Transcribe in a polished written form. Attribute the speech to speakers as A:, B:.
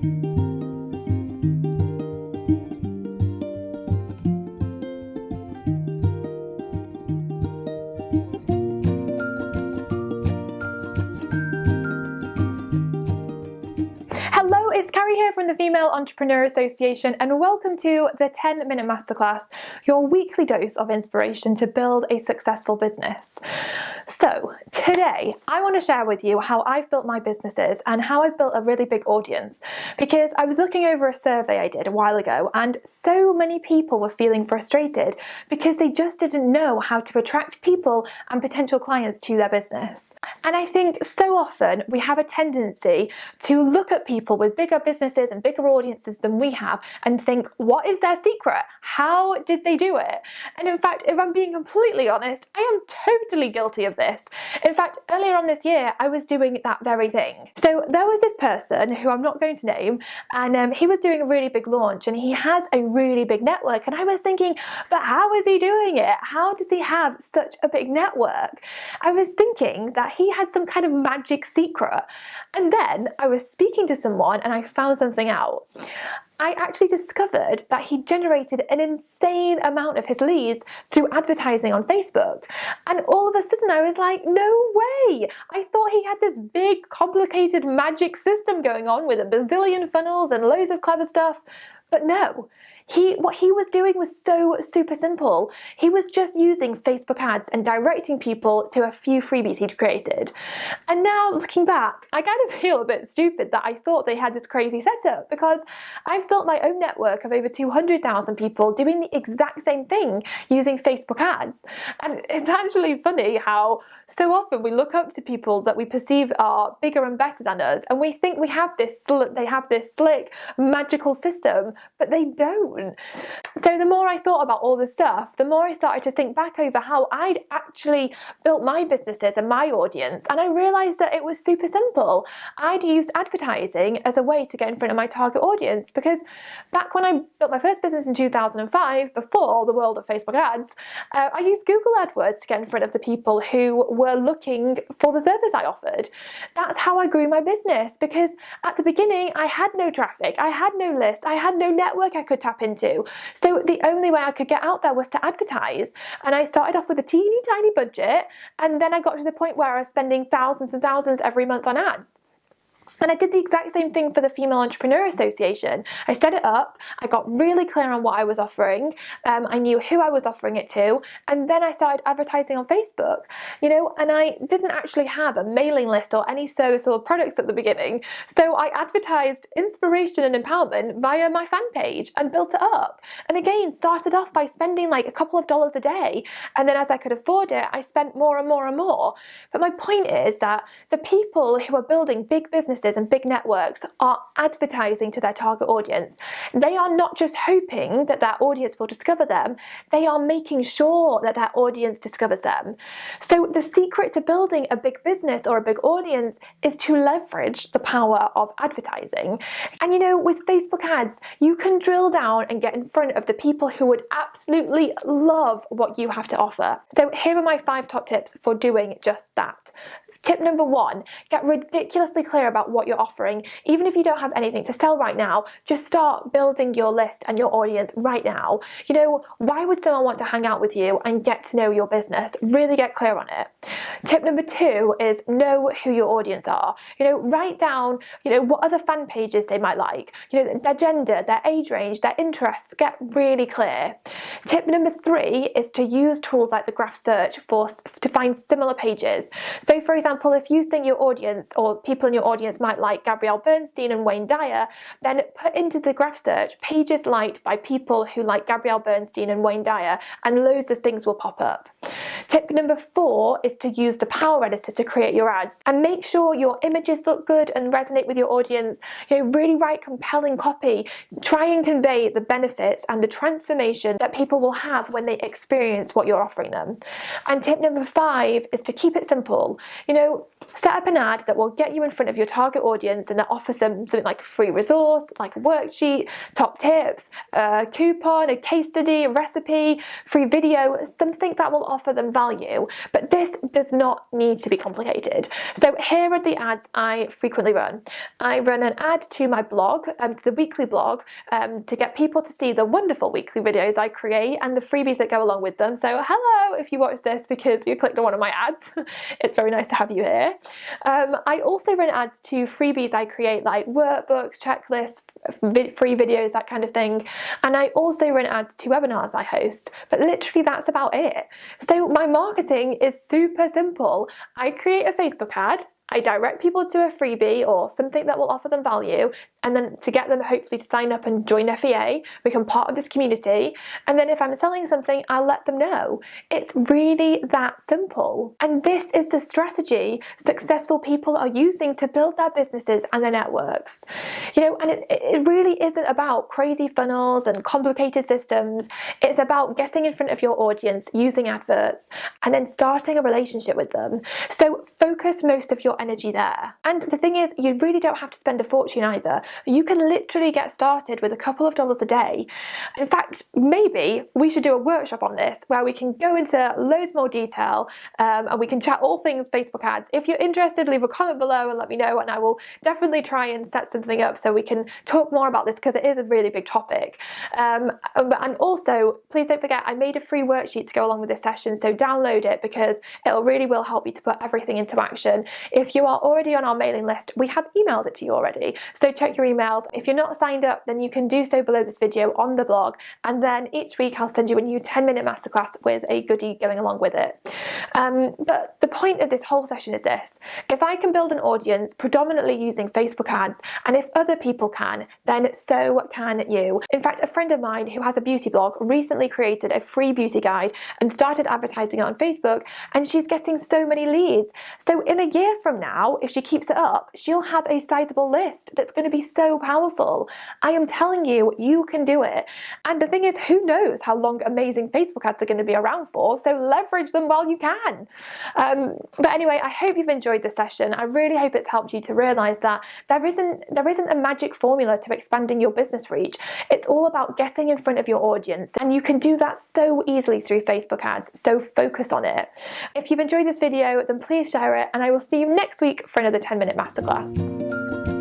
A: Hello, it's Carrie here from the Female Entrepreneur Association, and welcome to the 10-Minute Masterclass, your weekly dose of inspiration to build a successful business. So today I want to share with you how I've built my businesses and how I've built a really big audience, because I was looking over a survey I did a while ago, and so many people were feeling frustrated because they just didn't know how to attract people and potential clients to their business. And I think so often we have a tendency to look at people with bigger businesses and bigger audiences than we have and think, what is their secret? How did they do it? And in fact, if I'm being completely honest, I am totally guilty of this. In fact, earlier on this year, I was doing that very thing. So there was this person who I'm not going to name, and he was doing a really big launch and he has a really big network. And I was thinking, but how is he doing it? How does he have such a big network? I was thinking that he had some kind of magic secret. And then I was speaking to someone and I found something out. I actually discovered that he generated an insane amount of his leads through advertising on Facebook. And all of a sudden I was like, no way! I thought he had this big, complicated magic system going on with a bazillion funnels and loads of clever stuff. But no. What he was doing was so super simple. He was just using Facebook ads and directing people to a few freebies he'd created. And now looking back, I kind of feel a bit stupid that I thought they had this crazy setup, because I've built my own network of over 200,000 people doing the exact same thing using Facebook ads. And it's actually funny how so often we look up to people that we perceive are bigger and better than us, and we think they have this slick, magical system, but they don't. So the more I thought about all this stuff, the more I started to think back over how I'd actually built my businesses and my audience, and I realized that it was super simple. I'd used advertising as a way to get in front of my target audience, because back when I built my first business in 2005, before the world of Facebook ads, I used Google AdWords to get in front of the people who were looking for the service I offered. That's how I grew my business, because at the beginning I had no traffic, I had no list, I had no network I could tap into. So the only way I could get out there was to advertise. And I started off with a teeny tiny budget, and then I got to the point where I was spending thousands and thousands every month on ads. And I did the exact same thing for the Female Entrepreneur Association. I set it up, I got really clear on what I was offering, I knew who I was offering it to, and then I started advertising on Facebook, and I didn't actually have a mailing list or any service or products at the beginning. So I advertised inspiration and empowerment via my fan page and built it up. And again, started off by spending like a couple of dollars a day, and then as I could afford it, I spent more and more and more. But my point is that the people who are building big businesses and big networks are advertising to their target audience. They are not just hoping that their audience will discover them, they are making sure that their audience discovers them. So the secret to building a big business or a big audience is to leverage the power of advertising. And with Facebook ads, you can drill down and get in front of the people who would absolutely love what you have to offer. So here are my 5 top tips for doing just that. Tip number 1, get ridiculously clear about what you're offering. Even if you don't have anything to sell right now, just start building your list and your audience right now. Why would someone want to hang out with you and get to know your business? Really get clear on it. Tip number 2 is know who your audience are. Write down, what other fan pages they might like, their gender, their age range, their interests. Get really clear. Tip number 3 is to use tools like the graph search to find similar pages. So for example, if you think your audience or people in your audience might like Gabrielle Bernstein and Wayne Dyer, then put into the graph search pages liked by people who like Gabrielle Bernstein and Wayne Dyer, and loads of things will pop up. Tip number 4 is to use the Power Editor to create your ads, and make sure your images look good and resonate with your audience. Really write compelling copy. Try and convey the benefits and the transformation that people will have when they experience what you're offering them. And tip number 5 is to keep it simple. Set up an ad that will get you in front of your target target audience and then offer something like a free resource, like a worksheet, top tips, a coupon, a case study, a recipe, free video, something that will offer them value. But this does not need to be complicated. So here are the ads I frequently run. I run an ad to my blog, the weekly blog, to get people to see the wonderful weekly videos I create and the freebies that go along with them. So hello if you watch this because you clicked on one of my ads. It's very nice to have you here. I also run ads to freebies I create, like workbooks, checklists, free videos, that kind of thing. And I also run ads to webinars I host, but literally that's about it. So my marketing is super simple. I create a Facebook ad, I direct people to a freebie or something that will offer them value, and then to get them hopefully to sign up and join FEA, become part of this community. And then if I'm selling something, I'll let them know. It's really that simple. And this is the strategy successful people are using to build their businesses and their networks. You know, and it really isn't about crazy funnels and complicated systems. It's about getting in front of your audience, using adverts, and then starting a relationship with them. So focus most of your energy there. And the thing is, you really don't have to spend a fortune either. You can literally get started with a couple of dollars a day. In fact, maybe we should do a workshop on this where we can go into loads more detail and we can chat all things Facebook ads. If you're interested, leave a comment below and let me know, and I will definitely try and set something up so we can talk more about this because it is a really big topic. And also, please don't forget, I made a free worksheet to go along with this session, so download it because it really will help you to put everything into action. If you are already on our mailing list, we have emailed it to you already, so check your emails. If you're not signed up, then you can do so below this video on the blog, and then each week I'll send you a new 10-minute masterclass with a goodie going along with it. But the point of this whole session is this: if I can build an audience predominantly using Facebook ads, and if other people can, then so can you. In fact, a friend of mine who has a beauty blog recently created a free beauty guide and started advertising it on Facebook, and she's getting so many leads. So in a year from now, if she keeps it up, she'll have a sizable list that's going to be so powerful. I am telling you, you can do it. And the thing is, who knows how long amazing Facebook ads are going to be around for, so leverage them while you can. But anyway, I hope you've enjoyed this session. I really hope it's helped you to realize that there isn't a magic formula to expanding your business reach. It's all about getting in front of your audience, and you can do that so easily through Facebook ads, so focus on it. If you've enjoyed this video, then please share it, and I will see you next week for another 10-minute masterclass.